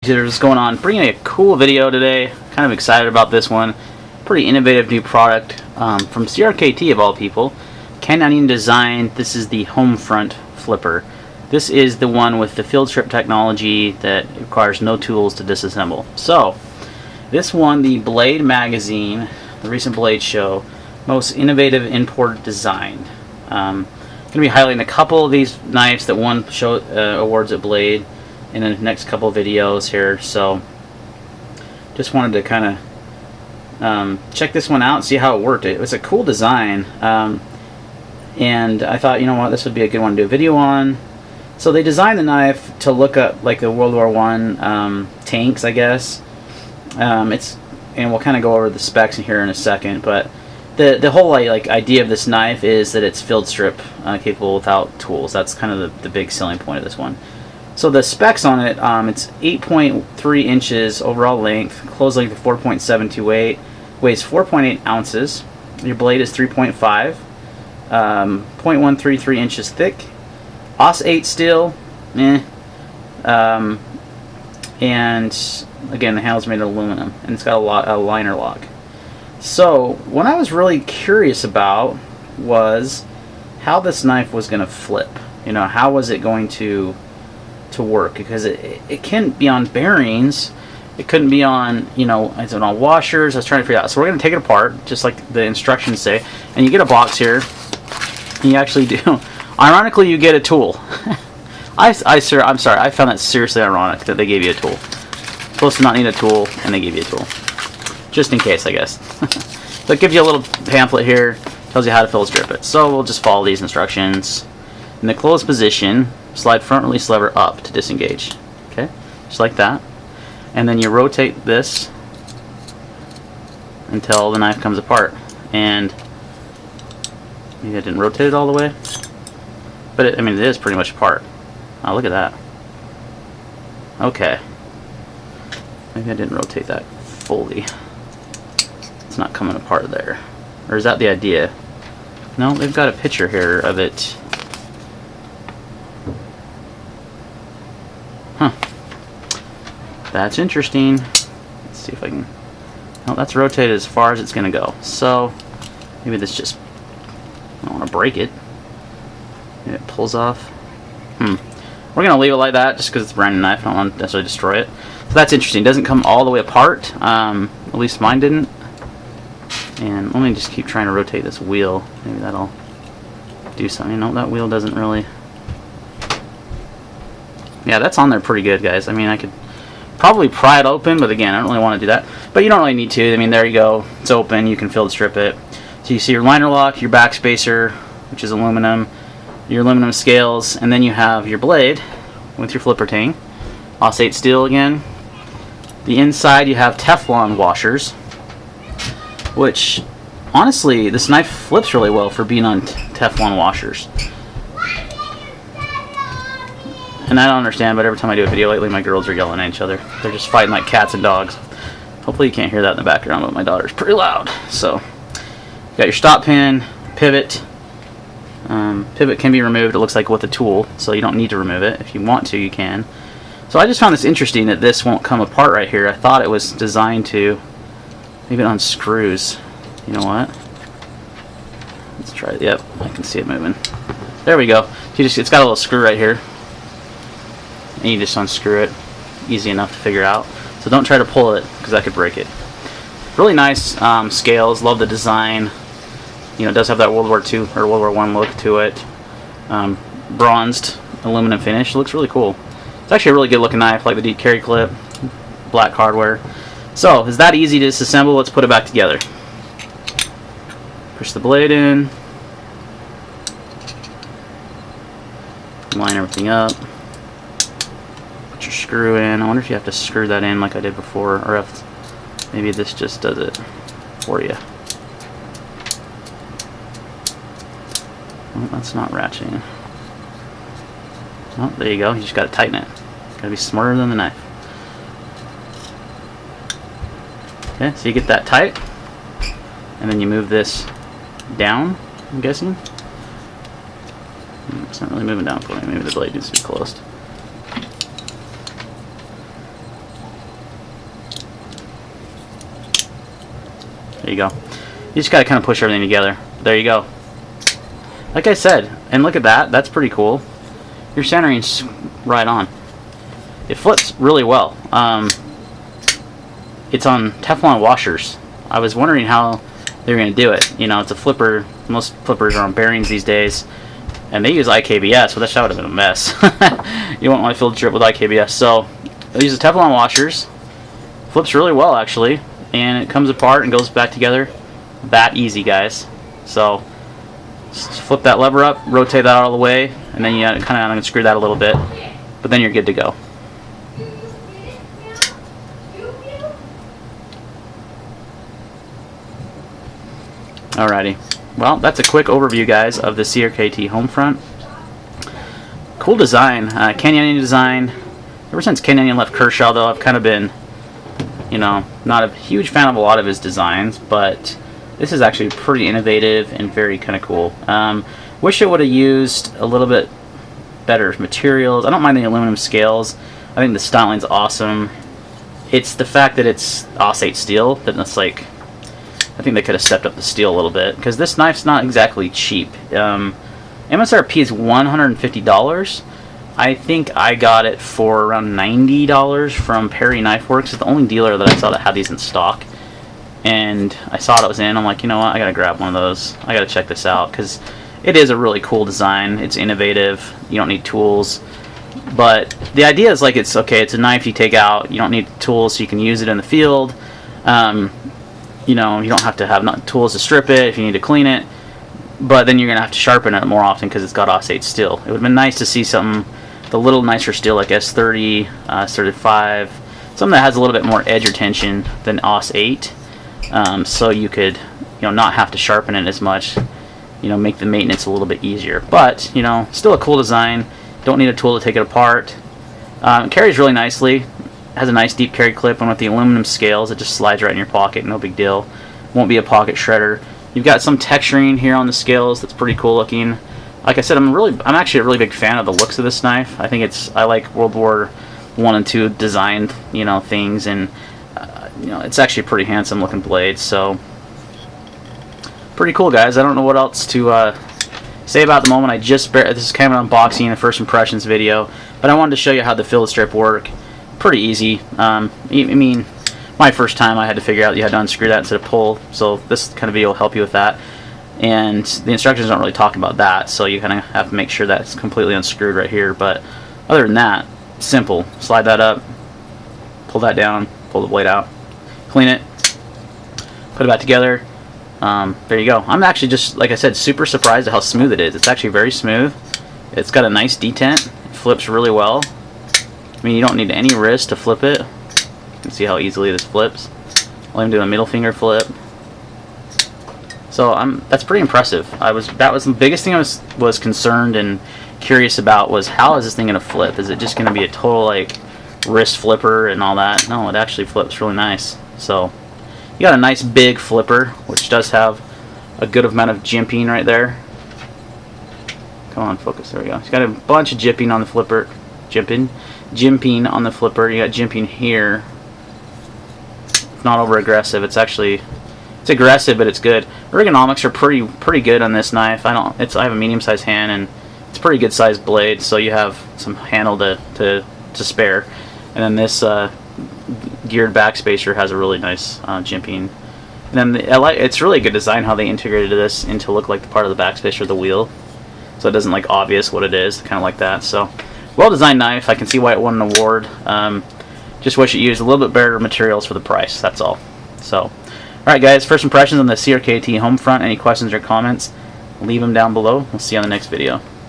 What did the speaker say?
What's going on? Bringing a cool video today. Kind of excited about this one. Pretty innovative new product from CRKT of all people. Canadian design. This is the home front flipper. This is the one with the field strip technology that requires no tools to disassemble. So this won the Blade magazine, the recent Blade show, most innovative import design. Going to be highlighting a couple of these knives that won show awards at Blade in the next couple of videos here. So just wanted to kind of check this one out and see how it worked. It was a cool design, and I thought, you know what, this would be a good one to do a video on. So they designed the knife to look up like the World War I tanks, I guess. And we'll kind of go over the specs in here in a second, but the whole like idea of this knife is that it's field strip capable without tools. That's kind of the big selling point of this one. So the specs on it, it's 8.3 inches overall length, close length of 4.728, weighs 4.8 ounces. Your blade is 3.5, 0.133 inches thick, AUS 8 steel, and again the handle's made of aluminum, and it's got a liner lock. So what I was really curious about was how this knife was going to flip. You know, how was it going to work, because it can be on bearings, it couldn't be on, you know, it's on washers. I was trying to figure it out. So we're going to take it apart just like the instructions say, and you get a box here and you actually do, ironically, you get a tool. I'm sorry, I found that seriously ironic that they gave you a tool. Supposed to not need a tool, and they gave you a tool just in case, I guess. So it gives you a little pamphlet here, tells you how to field strip it. So we'll just follow these instructions. In the closed position, slide front release lever up to disengage. Okay, just like that. And then you rotate this until the knife comes apart. And maybe I didn't rotate it all the way, but I mean, it is pretty much apart. Oh, look at that. Okay, maybe I didn't rotate that fully. It's not coming apart there. Or is that the idea? No, they've got a picture here of it. Huh. That's interesting. Let's see if I can... Oh, that's rotated as far as it's going to go. So, maybe this just... I don't want to break it. Maybe it pulls off. We're going to leave it like that just because it's a brand new knife. I don't want to necessarily destroy it. So that's interesting. It doesn't come all the way apart. At least mine didn't. And let me just keep trying to rotate this wheel. Maybe that'll do something. No, that wheel doesn't really... Yeah, that's on there pretty good, guys. I mean, I could probably pry it open, but again, I don't really want to do that. But you don't really need to. I mean, there you go. It's open. You can field strip it. So you see your liner lock, your back spacer, which is aluminum, your aluminum scales, and then you have your blade with your flipper tang. AUS 8 steel again. The inside you have Teflon washers, which, honestly, this knife flips really well for being on Teflon washers. And I don't understand, but every time I do a video lately, my girls are yelling at each other. They're just fighting like cats and dogs. Hopefully you can't hear that in the background, but my daughter's pretty loud. So, you got your stop pin, pivot. Pivot can be removed, it looks like, with a tool, so you don't need to remove it. If you want to, you can. So I just found this interesting that this won't come apart right here. I thought it was designed to, maybe it unscrews. You know what? Let's try it. Yep, I can see it moving. There we go. It's got a little screw right here. And you just unscrew it. Easy enough to figure out. So don't try to pull it, because that could break it. Really nice scales. Love the design. You know, it does have that World War II or World War I look to it. Bronzed aluminum finish. Looks really cool. It's actually a really good looking knife, like the deep carry clip. Black hardware. So, is that easy to disassemble? Let's put it back together. Push the blade in. Line everything up. Put your screw in. I wonder if you have to screw that in like I did before, or if maybe this just does it for you. Oh, that's not ratcheting. Oh, there you go. You just got to tighten it. Got to be smarter than the knife. Okay, so you get that tight, and then you move this down, I'm guessing. It's not really moving down for me. Maybe the blade needs to be closed. There you go. You just gotta kind of push everything together. There you go. Like I said, and look at that. That's pretty cool. Your centering's right on. It flips really well. It's on Teflon washers. I was wondering how they were going to do it. You know, it's a flipper. Most flippers are on bearings these days, and they use IKBS, but that would have been a mess. You won't want to fill the drip with IKBS. So they use the Teflon washers. Flips really well, actually, and it comes apart and goes back together. That easy, guys. So just flip that lever up, rotate that all the way, and then you kind of unscrew that a little bit, but then you're good to go. Alrighty, well, that's a quick overview, guys, of the CRKT Homefront. Cool design, Canyon Onion design. Ever since Canyon Onion left Kershaw, though, I've kind of been, you know, not a huge fan of a lot of his designs, but this is actually pretty innovative and very kind of cool. Wish it would have used a little bit better materials. I don't mind the aluminum scales. I think the styling's awesome. It's the fact that it's Aussate steel that it's like, I think they could have stepped up the steel a little bit, because this knife's not exactly cheap. MSRP is $150. I think I got it for around $90 from Perry Knife Works. It's the only dealer that I saw that had these in stock. And I saw it was in. I'm like, you know what? I gotta grab one of those. I gotta check this out, because it is a really cool design. It's innovative. You don't need tools. But the idea is like, it's okay, it's a knife you take out. You don't need tools, so you can use it in the field. You know, you don't have to have tools to strip it if you need to clean it, but then you're going to have to sharpen it more often because it's got Aussate steel. It would have been nice to see something, the little nicer steel like S30, S35, something that has a little bit more edge retention than Aussate, so you could, you know, not have to sharpen it as much, you know, make the maintenance a little bit easier. But, you know, still a cool design. Don't need a tool to take it apart. It carries really nicely. Has a nice deep carry clip, and with the aluminum scales, it just slides right in your pocket. No big deal. Won't be a pocket shredder. You've got some texturing here on the scales that's pretty cool looking. Like I said, I'm actually a really big fan of the looks of this knife. I think I like World War I and II designed, you know, things, and you know, it's actually a pretty handsome looking blade. So pretty cool, guys. I don't know what else to say about the moment. This is kind of an unboxing and first impressions video, but I wanted to show you how the field strip work. Pretty easy. I mean, my first time I had to figure out you had to unscrew that instead of pull, so this kind of video will help you with that. And the instructions don't really talk about that, so you kind of have to make sure that's completely unscrewed right here. But other than that, simple. Slide that up, pull that down, pull the blade out, clean it, put it back together. There you go. I'm actually just, like I said, super surprised at how smooth it is. It's actually very smooth. It's got a nice detent. It flips really well. I mean, you don't need any wrist to flip it. You can see how easily this flips. Let him do a middle finger flip. So that's pretty impressive. That was the biggest thing I was concerned and curious about, was how is this thing gonna flip? Is it just gonna be a total like wrist flipper and all that? No, it actually flips really nice. So you got a nice big flipper, which does have a good amount of jimping right there. Come on, focus. There we go. It's got a bunch of jimping on the flipper. Jimping on the flipper. You got jimping here. It's not over aggressive. It's aggressive, but it's good. Ergonomics are pretty good on this knife. I have a medium sized hand, and it's a pretty good sized blade, so you have some handle to spare. And then this geared backspacer has a really nice jimping. And then it's really a good design how they integrated this into look like the part of the backspacer of the wheel, so it doesn't like obvious what it is. Kind of like that. So well designed knife. I can see why it won an award. Just wish it used a little bit better materials for the price. That's all. So, alright guys, first impressions on the CRKT Homefront. Any questions or comments, leave them down below. We'll see you on the next video.